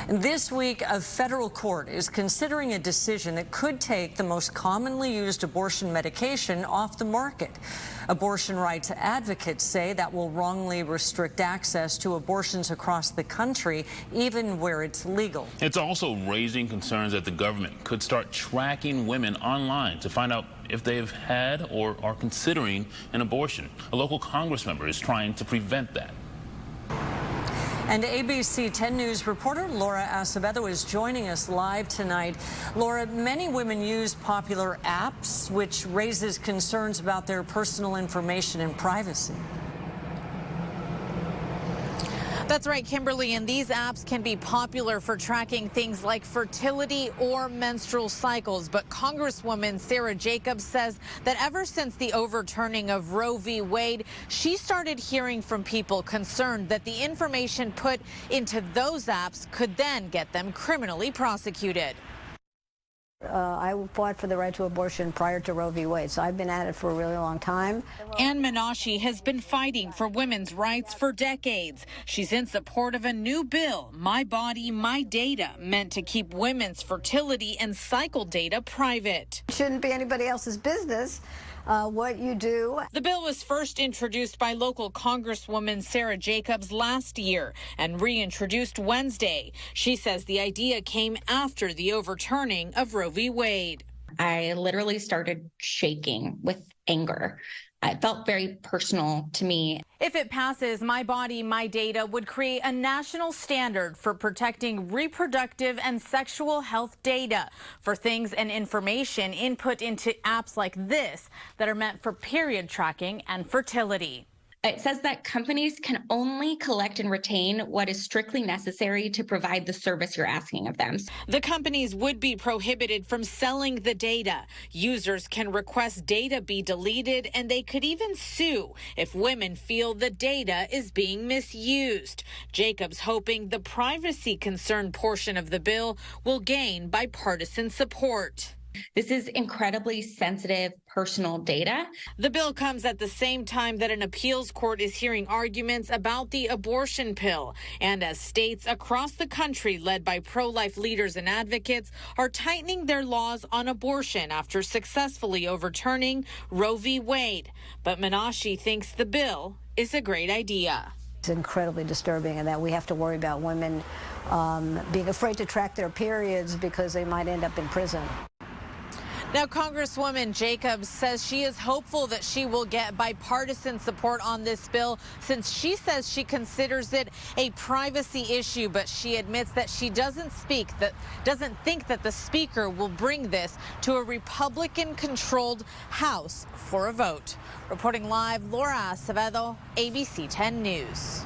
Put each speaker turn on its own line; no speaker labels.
This week, a federal court is considering a decision that could take the most commonly used abortion medication off the market. Abortion rights advocates say that will wrongly restrict access to abortions across the country, even where it's legal.
It's also raising concerns that the government could start tracking women online to find out if they've had or are considering an abortion. A local Congress member is trying to prevent that.
And ABC10 News reporter Laura Acevedo is joining us live tonight. Laura, many women use popular apps, which raises concerns about their personal information and privacy.
That's right, Kimberly, and these apps can be popular for tracking things like fertility or menstrual cycles. But Congresswoman Sara Jacobs says that ever since the overturning of Roe v. Wade, she started hearing from people concerned that the information put into those apps could then get them criminally prosecuted.
I fought for the right to abortion prior to Roe v. Wade, so I've been at it for a really long time.
Ann Menashe has been fighting for women's rights for decades. She's in support of a new bill, My Body, My Data, meant to keep women's fertility and cycle data private.
It shouldn't be anybody else's business what you do.
The bill was first introduced by local Congresswoman Sara Jacobs last year and reintroduced Wednesday. She says the idea came after the overturning of Roe v. Wade.
I literally started shaking with anger. It felt very personal to me.
If it passes, My Body, My Data would create a national standard for protecting reproductive and sexual health data for things and information input into apps like this that are meant for period tracking and fertility.
It says that companies can only collect and retain what is strictly necessary to provide the service you're asking of them.
The companies would be prohibited from selling the data. Users can request data be deleted, and they could even sue if women feel the data is being misused. Jacobs hoping the privacy concern portion of the bill will gain bipartisan support.
This is incredibly sensitive personal data.
The bill comes at the same time that an appeals court is hearing arguments about the abortion pill, and as states across the country led by pro-life leaders and advocates are tightening their laws on abortion after successfully overturning Roe v. Wade. But Menashe thinks the bill is a great idea.
It's incredibly disturbing, and that we have to worry about women being afraid to track their periods because they might end up in prison.
Now, Congresswoman Jacobs says she is hopeful that she will get bipartisan support on this bill, since she says she considers it a privacy issue, but she admits that she doesn't think that the speaker will bring this to a Republican-controlled House for a vote. Reporting live, Laura Acevedo, ABC10 News.